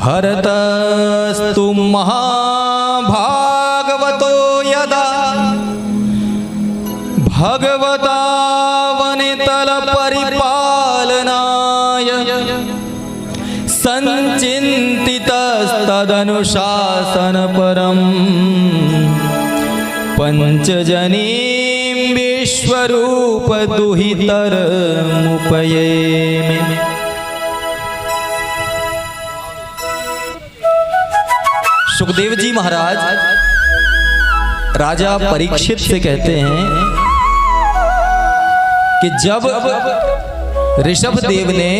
भरतस्तु महाभागवतो यदा भगवता वनितल परिपालनाय संचिन्तितस्तदनुशासन परम् पंचजनीं विश्वरूप दुहितरमुपयेमि। सुखदेव जी महाराज राजा परीक्षित से कहते हैं कि जब ऋषभ देव ने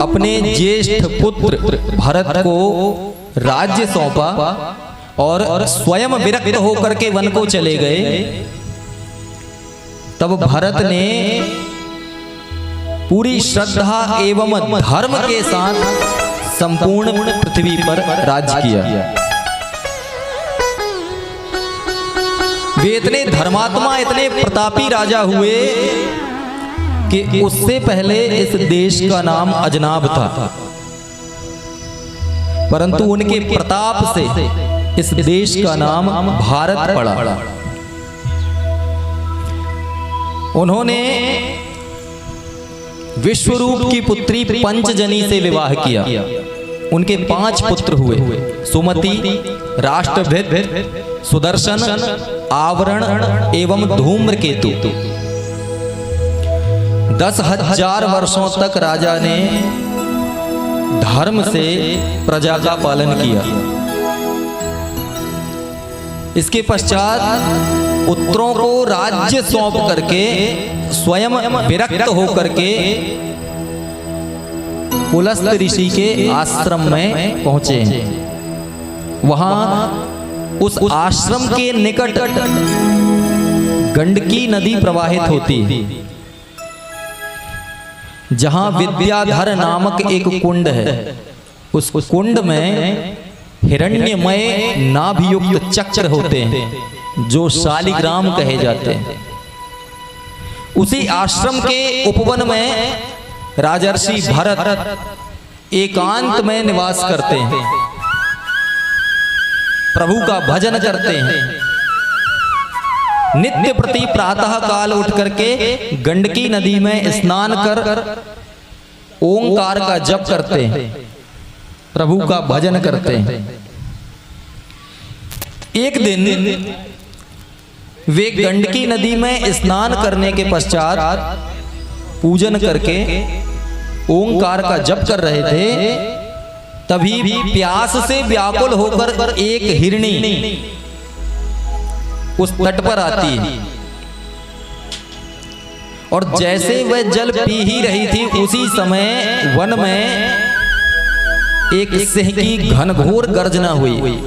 अपने ज्येष्ठ पुत्र भरत को राज्य सौंपा और स्वयं विरक्त होकर के वन को चले गए, तब भरत ने पूरी श्रद्धा एवं धर्म के साथ संपूर्ण पृथ्वी पर राज्य किया। वे इतने धर्मात्मा, इतने प्रतापी राजा हुए कि उससे पहले इस देश का नाम अजनाब था, परंतु उनके प्रताप से इस देश का नाम भारत पड़ा। उन्होंने विश्वरूप की पुत्री पंचजनी से विवाह किया। उनके 5 पुत्र हुए, सुमति, राष्ट्रभिद, सुदर्शन, आवरण एवं धूम्रकेतु। 10,000 वर्षों तक राजा ने धर्म से प्रजा का पालन किया। इसके पश्चात पुत्रों को राज्य सौंप करके स्वयं विरक्त होकर के पुलस्त ऋषि के आश्रम में पहुंचे हैं। वहां उस आश्रम के निकट गंडकी नदी प्रवाहित होती है, जहां विद्याधर नामक एक कुंड है। उस कुंड में हिरण्यमय नाभियुक्त चक्र होते हैं जो शालिग्राम कहे जाते हैं। उसी आश्रम के उपवन में राजर्षि भरत एकांत में निवास करते हैं, प्रभु का भजन करते हैं। नित्य प्रति प्रातः काल उठ करके गंडकी नदी में स्नान कर ओंकार का जप करते हैं, प्रभु का भजन करते हैं। एक दिन वे गंडकी नदी में स्नान करने के पश्चात पूजन करके ओंकार का जप कर रहे थे, तभी प्यास से व्याकुल होकर एक हिरणी उस तट पर आती है और जैसे वह जल पी ही रही थी, उसी समय वन में एक सिंह की घनघोर गर्जना हुई।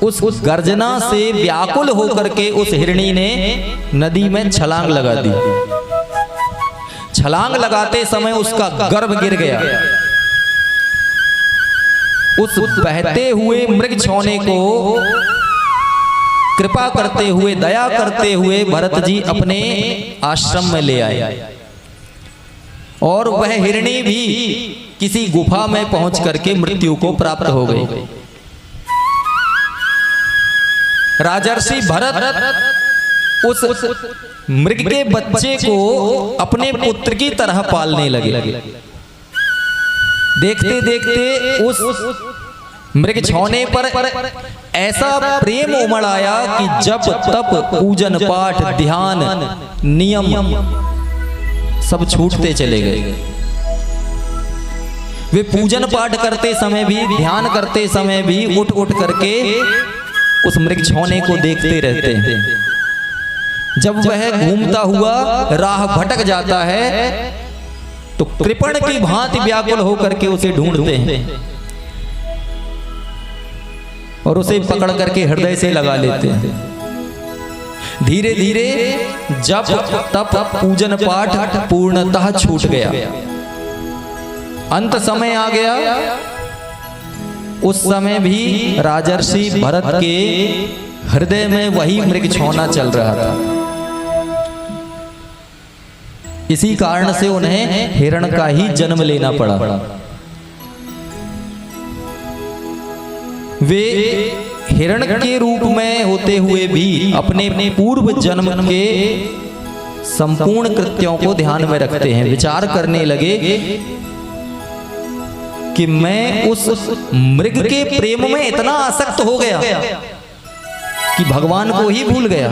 उस गर्जना से व्याकुल होकर के उस हिरणी ने नदी में छलांग लगा दी। छलांग लगाते समय उसका गर्भ गिर गया। उस बहते हुए मृग छौने को कृपा करते हुए, दया करते हुए भरत जी अपने आश्रम में ले आए और वह हिरणी भी किसी गुफा में पहुंच करके मृत्यु को प्राप्त हो गई। राजर्षि भरत उस मृग के बच्चे को अपने पुत्र की तरह पालने लगे। देखते देखते उस मृग छौने पर ऐसा प्रेम उमड़ आया कि जब तप, पूजन पाठ, ध्यान, नियम सब छूटते चले गए। वे पूजन पाठ करते समय भी, ध्यान करते समय भी उठ उठ करके उस मृग छौने को देखते रहते हैं। जब वह घूमता हुआ राह भटक जाता है तो कृपण की भांति व्याकुल होकर के उसे ढूंढते हैं और उसे पकड़ करके हृदय से लगा लेते हैं। धीरे धीरे जब तप, पूजन पाठ पूर्णतः छूट गया। अंत समय आ गया। उस समय भी राजर्षि भरत के हृदय में वही मृग छौना चल रहा था। इसी कारण से उन्हें हिरण का ही जन्म लेना पड़ा। वे हिरण के रूप में होते हुए भी अपने पूर्व जन्म के संपूर्ण कृत्यों को ध्यान में रखते हैं। विचार करने लगे कि मैं उस मृग के प्रेम में इतना आसक्त हो गया कि भगवान को ही भूल गया।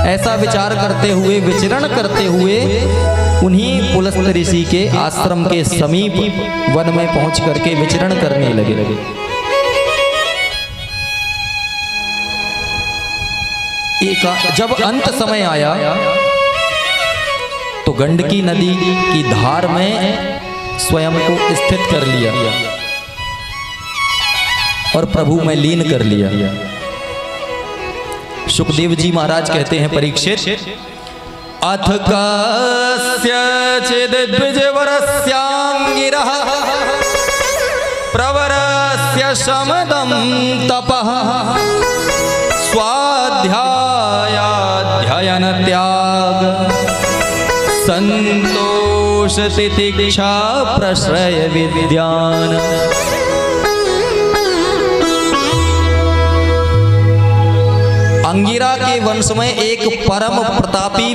ऐसा विचार करते हुए, विचरण करते हुए उन्हीं पुलस्त ऋषि के आश्रम के समीप वन में पहुंच करके विचरण करने लगे। जब अंत समय आया तो गंडकी नदी की धार में स्वयं को स्थित कर लिया और प्रभु में लीन कर लिया। सुखदेव जी महाराज कहते हैं, परीक्षित, अथ कस्यचिद् द्विजवरस्यांगिरः प्रवरस्य शमदं तपः स्वाध्यायाध्ययन त्याग संतोष तितिक्षा प्रश्रय विद्यान। अंगिरा के वंश में एक परम प्रतापी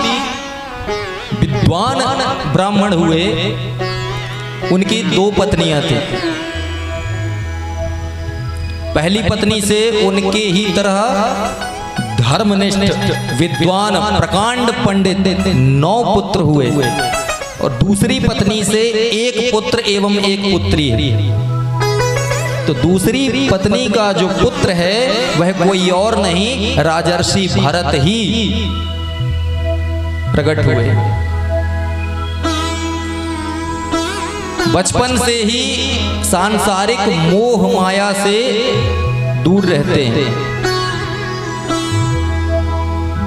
विद्वान ब्राह्मण हुए। उनकी 2 पत्नियां थी। पहली पत्नी से उनके ही तरह धर्मनिष्ठ विद्वान प्रकांड पंडित 9 पुत्र हुए और दूसरी पत्नी से 1 पुत्र एवं 1 पुत्री है। तो दूसरी पत्नी का जो पुत्र है वह कोई और नहीं, राजर्षि भरत ही प्रकट हुए। बचपन से ही सांसारिक मोह माया से दूर रहते हैं।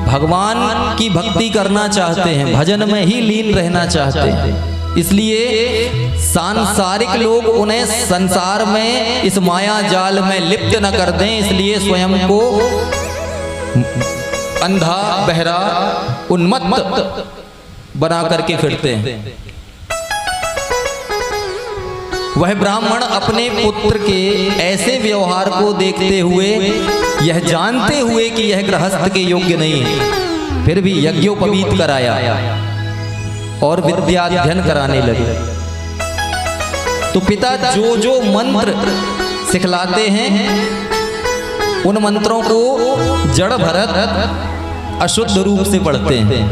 भगवान की भक्ति करना चाहते हैं, भजन में ही लीन रहना चाहते हैं। इसलिए सांसारिक लोग उन्हें संसार में इस माया जाल में लिप्त न कर दें, इसलिए स्वयं को अंधा, बहरा, उन्मत्त बना करके फिरते हैं। वह ब्राह्मण अपने पुत्र के ऐसे व्यवहार को देखते हुए, यह जानते हुए कि यह गृहस्थ के योग्य नहीं है, फिर भी यज्ञोपवीत कराया और विद्याध्ययन कराने लगे। तो पिता जो जो मंत्र सिखलाते हैं उन मंत्रों को जड़ भरत अशुद्ध रूप से पढ़ते हैं।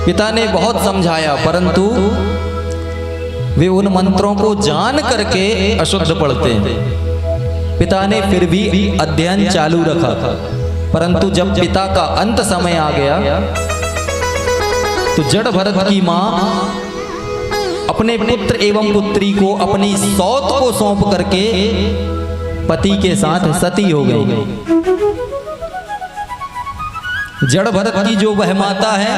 पिता ने बहुत समझाया, परंतु वे उन मंत्रों को जान करके अशुद्ध पढ़ते हैं। पिता ने फिर भी अध्ययन चालू रखा, परंतु जब पिता का अंत समय आ गया तो जड़ भरत की मां अपने पुत्र एवं पुत्री को अपनी सौत को सौंप करके पति के साथ सती हो गई। जड़ भरत की जो वह माता है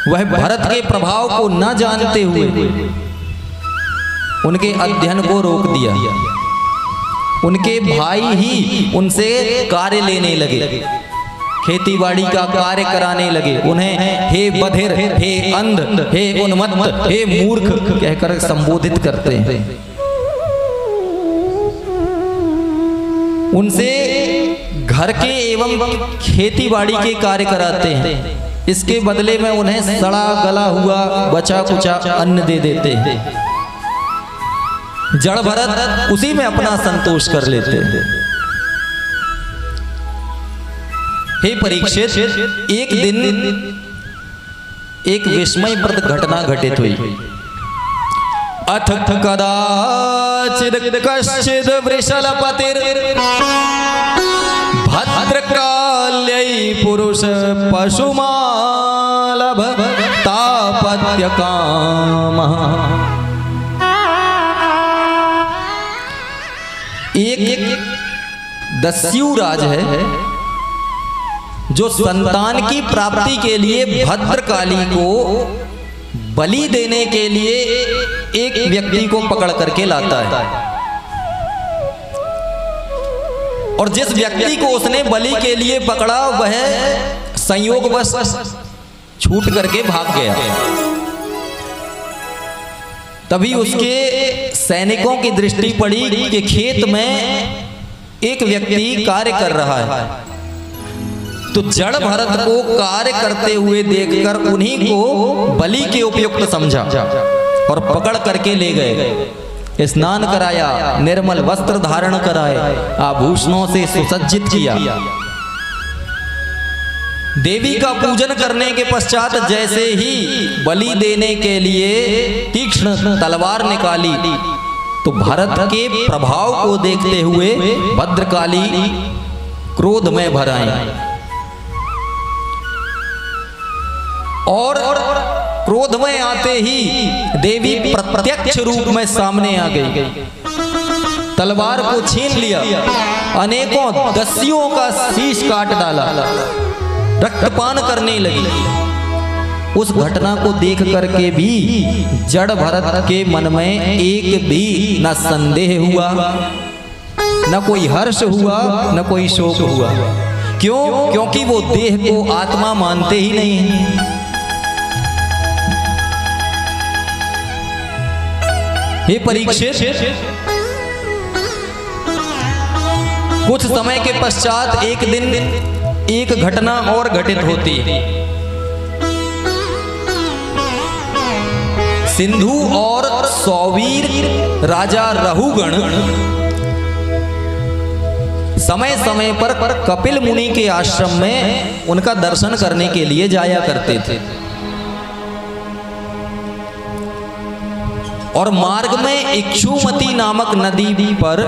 वह भरत के प्रभाव को न जानते हुए उनके अध्ययन को रोक दिया। उनके भाई ही उनसे कार्य लेने लगे, खेती बाड़ी का कार्य कराने लगे। उन्हें हे बधिर, हे अंध, हे उन्मत्त, हे मूर्ख कहकर संबोधित करते हैं। उनसे घर के एवं खेती बाड़ी के कार्य कराते हैं। इसके बदले में उन्हें सड़ा गला हुआ बचा कुचा अन्न दे देते हैं। जड़ भरत उसी में अपना संतोष कर लेते हैं। हे परीक्षित, एक दिन एक विस्मयप्रद घटना घटित हुई। अथ कदाचित् कश्चिद् वृषलपतिर् भद्रकाल्यै पुरुष पशुमालभ तापत्यकामः। एक दस्यु राज है जो संतान की प्राप्ति के लिए भद्रकाली को बलि देने के लिए एक व्यक्ति को पकड़ करके लाता है। और जिस व्यक्ति को उसने बलि के लिए पकड़ा वह संयोगवश छूट करके भाग गया। तभी उसके सैनिकों की दृष्टि पड़ी कि खेत में एक व्यक्ति कार्य कर रहा है। तो जड़ भरत को कार्य करते हुए देखकर उन्हीं को बलि के उपयुक्त समझा और पकड़ करके ले गए। स्नान कराया, निर्मल वस्त्र धारण कराए, आभूषणों से सुसज्जित किया। देवी का पूजन करने के पश्चात जैसे ही बलि देने के लिए तीक्ष्ण तलवार निकाली तो भरत के प्रभाव को देखते हुए भद्रकाली क्रोध में भर आई और क्रोध में आते ही देवी प्रत्यक्ष रूप में सामने आ गई। तलवार को छीन लिया, अनेकों दस्युओं का शीश काट डाला, रक्तपान करने लगी। उस घटना को देख करके भी जड़ भरत के मन में एक भी न संदेह हुआ, न कोई हर्ष हुआ, न कोई शोक हुआ। क्यों? क्योंकि वो देह को आत्मा मानते ही नहीं हैं। हे परीक्षित, कुछ समय के पश्चात एक दिन एक घटना और घटित होती है। सिंधु और सौवीर राजा रहुगण समय समय पर कपिल मुनि के आश्रम में उनका दर्शन करने के लिए जाया करते थे और मार्ग में इक्षुमती नामक नदी पर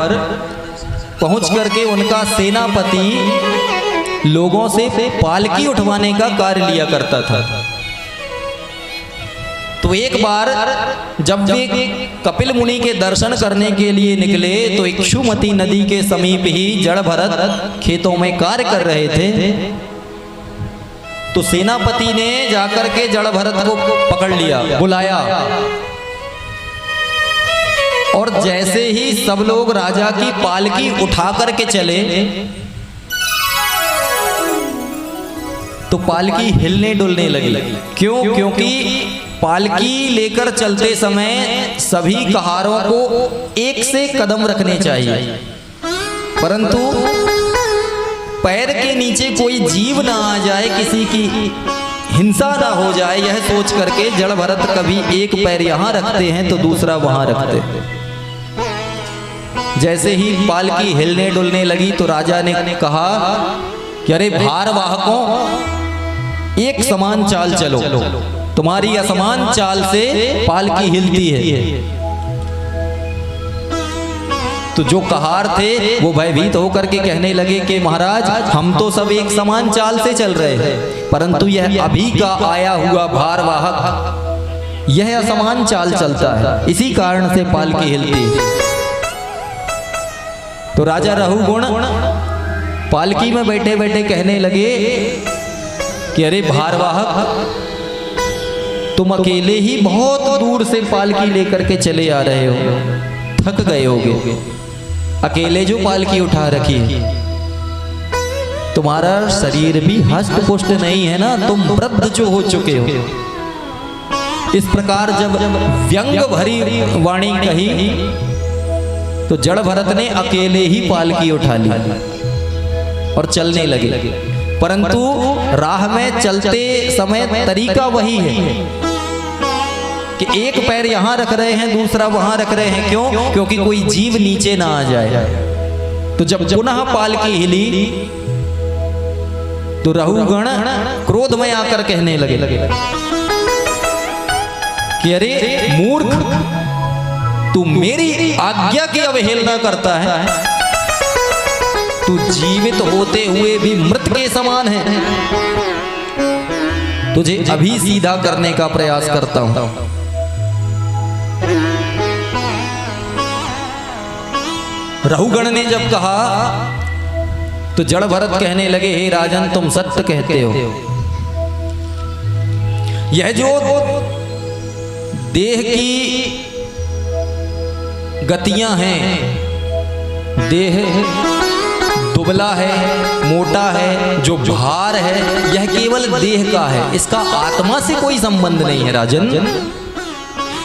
पहुंच करके उनका सेनापति लोगों से पालकी उठवाने का कार्य लिया करता था। तो एक बार जब वे कपिल मुनि के दर्शन करने के लिए निकले तो इक्षुमती नदी के समीप ही जड़ भरत खेतों में कार्य कर रहे थे। तो सेनापति ने जाकर के जड़ भरत को पकड़ लिया, बुलाया और जैसे ही सब लोग राजा की पालकी उठा करके चले तो पालकी हिलने डुलने लगी। क्यों? क्योंकि पालकी लेकर चलते समय सभी कहारों को एक से कदम रखने चाहिए, परंतु पैर के नीचे कोई जीव ना आ जाए, किसी की हिंसा ना हो जाए, यह सोच करके जड़ भरत कभी एक पैर यहाँ रखते हैं तो दूसरा वहां रखते हैं। जैसे ही पालकी हिलने डुलने लगी तो राजा ने कहा कि अरे भारवाहकों, एक समान चाल चलो, तुम्हारी असमान चाल से पालकी हिलती है। तो जो कहार थे वो भयभीत होकर के कहने लगे कि महाराज, हम तो सब एक समान चाल से चल रहे हैं, परंतु यह अभी का आया हुआ भारवाहक यह असमान चाल चलता है, इसी कारण से पालकी हिलती है। तो राजा रहुगुण पालकी में बैठे बैठे कहने लगे कि अरे भारवाहक, तुम अकेले ही बहुत दूर से पालकी लेकर के चले आ रहे हो, थक गए होगे, अकेले जो पालकी उठा रखी है, तुम्हारा शरीर भी हष्ट पुष्ट नहीं है ना, तुम वृद्ध जो हो चुके हो। इस प्रकार जब व्यंग भरी वाणी कही तो जड़ भरत ने अकेले ही पालकी उठा ली और चलने लगे। परंतु राह में चलते समय तरीका वही है कि एक पैर यहां रख रहे हैं, दूसरा वहां रख रहे हैं। क्यों? क्योंकि कोई जीव नीचे ना आ जाए। तो जब पुनः पालकी हिली तो रहुगण क्रोध में आकर कहने लगे कि अरे मूर्ख, तू मेरी आज्ञा की अवहेलना करता है, तू जीवित होते हुए भी मृत के समान है, तुझे अभी सीधा करने का प्रयास करता हूं। रहुगण ने जब कहा तो जड़ भरत कहने लगे, हे राजन, तुम सत्य कहते हो, यह जो देह की गतियां हैं, देह दुबला है, मोटा है, जो भार है, यह केवल देह का है, इसका आत्मा से कोई संबंध नहीं है राजन।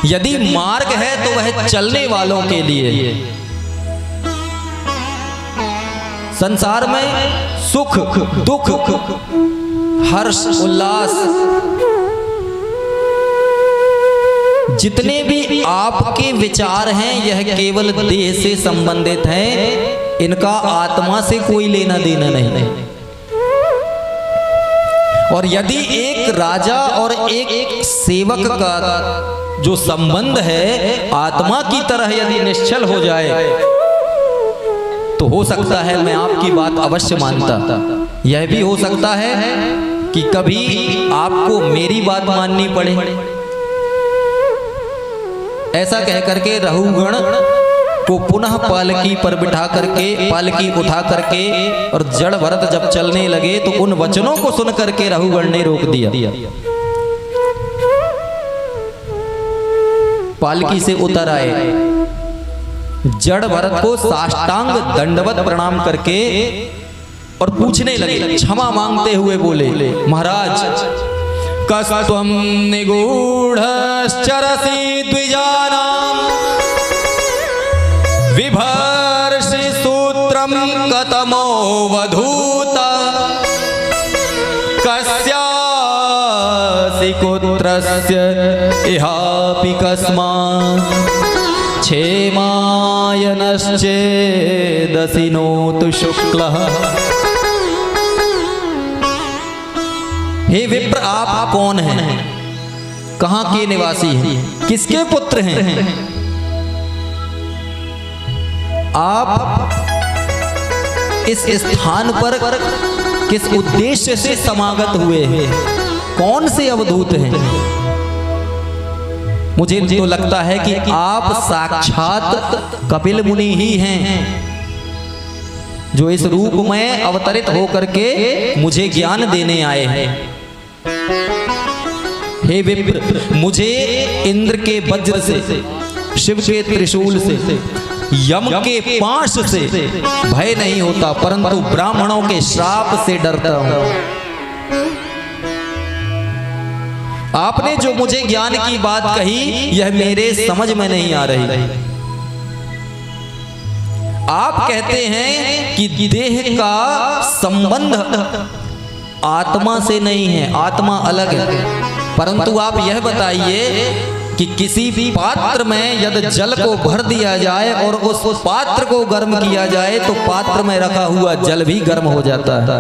यदि मार्ग है तो वह चलने वालों के लिए। संसार में सुख दुख हर्ष उल्लास जितने भी आपके विचार हैं यह केवल देह से संबंधित हैं, इनका आत्मा से कोई लेना देना नहीं। और यदि एक राजा और एक सेवक का जो संबंध है आत्मा की तरह यदि निश्चल हो जाए तो हो सकता है, मैं आपकी बात अवश्य मानता, यह भी हो सकता है कि कभी आपको मेरी बात माननी पड़े। ऐसा कह करके रहुगण को पुनः पालकी पर बिठा करके, पालकी उठा करके और जड़ भरत जब चलने लगे तो उन वचनों को सुन करके रहुगण ने रोक दिया। पालकी से उतर आए, जड़ भरत को साष्टांग दंडवत प्रणाम करके और पूछने लगे, क्षमा मांगते हुए बोले, महाराज कस्त्वं निगूढ़श्चरसि द्विजानां विभर्षि सूत्रं कतमो वधूत कस्यासि कुत्रस्य इहापि कस्मात् क्षेमायनश्चेदसि नोतु शुक्लः। हे विप्र, आप कौन हैं? कहां के निवासी हैं? किसके पुत्र हैं? आप इस स्थान पर किस उद्देश्य से समागत हुए हैं? कौन से अवधूत हैं? मुझे तो लगता है कि आप साक्षात कपिल मुनि ही हैं, जो इस रूप में अवतरित होकर के मुझे ज्ञान देने आए हैं। हे विप्र, मुझे इंद्र के वज्र से, शिव के त्रिशूल से, यम के पाश से भय नहीं होता, परंतु ब्राह्मणों के श्राप से डरता हूं। आपने जो मुझे ज्ञान की बात कही यह मेरे समझ में नहीं आ रही। आप कहते हैं कि देह का संबंध आत्मा से नहीं है, आत्मा अलग है, परंतु आप यह बताइए कि किसी भी पात्र में यदि जल को भर दिया जाए और उस पात्र को गर्म किया जाए तो पात्र में रखा हुआ जल भी गर्म हो जाता है।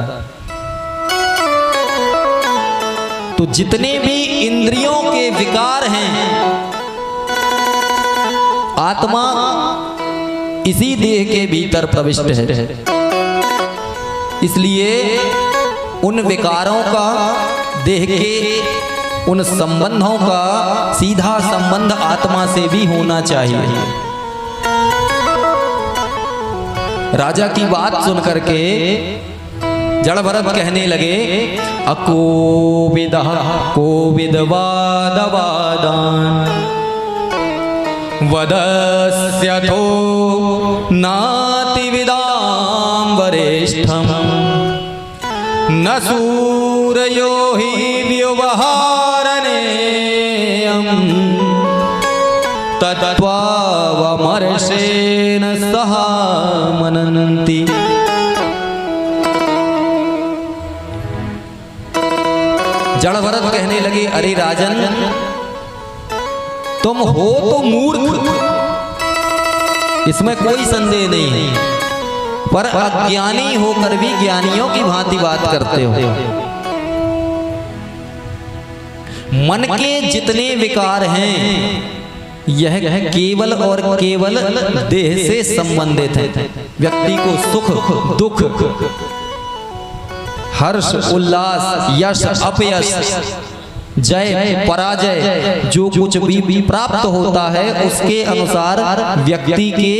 तो जितने भी इंद्रियों के विकार हैं, आत्मा इसी देह के भीतर प्रविष्ट है। इसलिए उन विकारों का, देह के उन संबंधों का सीधा संबंध आत्मा से भी होना चाहिए। राजा की बात सुन करके जड़ भरत कहने लगे, अकोविदः कोविदवादवादान् वदस्यथो नातिविदां वरिष्ठम् न सूरयो हि व्यवहारनेयम् तत्त्वावमर्षेण सह मनन्ति। जड़ भरत कहने लगे, अरे राजन, तुम हो तो मूर्ख, इसमें कोई संदेह नहीं है, पर अज्ञानी होकर भी ज्ञानियों की भांति बात करते हो। मन के जितने विकार हैं यह केवल और केवल देह से संबंधित है। व्यक्ति को सुख दुख, हर्ष उल्लास, यश अपयश, जय पराजय, जो कुछ भी प्राप्त होता है उसके अनुसार व्यक्ति के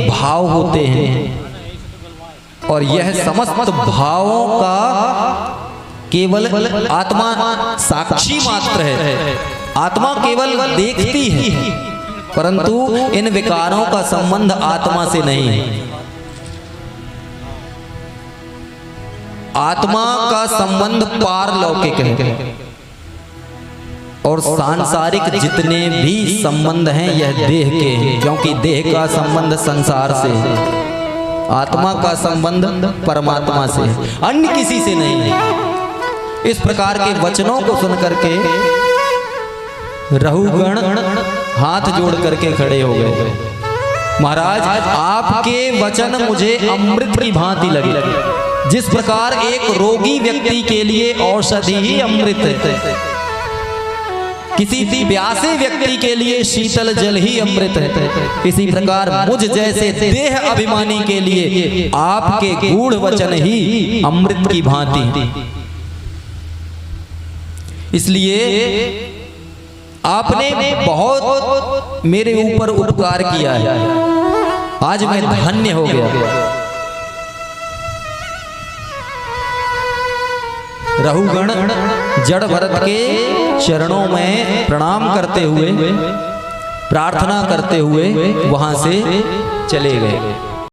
भाव होते हैं, और यह समस्त भावों का केवल आत्मा साक्षी मात्र है। आत्मा केवल देखती है, परंतु इन विकारों का संबंध आत्मा से नहीं है। आत्मा का संबंध पारलौकिक है। और सांसारिक जितने भी संबंध हैं यह देह के हैं, क्योंकि देह का संबंध संसार से है, आत्मा का संबंध परमात्मा से है, अन्य किसी से नहीं है। इस प्रकार के वचनों को सुन करके रहुगण हाथ जोड़ करके खड़े हो गए। महाराज आपके वचन मुझे अमृत की भांति लगे। जिस प्रकार एक रोगी व्यक्ति के लिए औषधि ही अमृत है, किसी प्यासे व्यक्ति के लिए शीतल जल ही अमृत है, इसी प्रकार मुझ जैसे देह अभिमानी के लिए आपके गूढ़ वचन ही अमृत की भांति। इसलिए आपने बहुत मेरे ऊपर उपकार किया है, आज मैं धन्य हो गया। रहुगण जड़ भरत के चरणों में प्रणाम करते हुए, प्रार्थना करते हुए वहां से चले गए।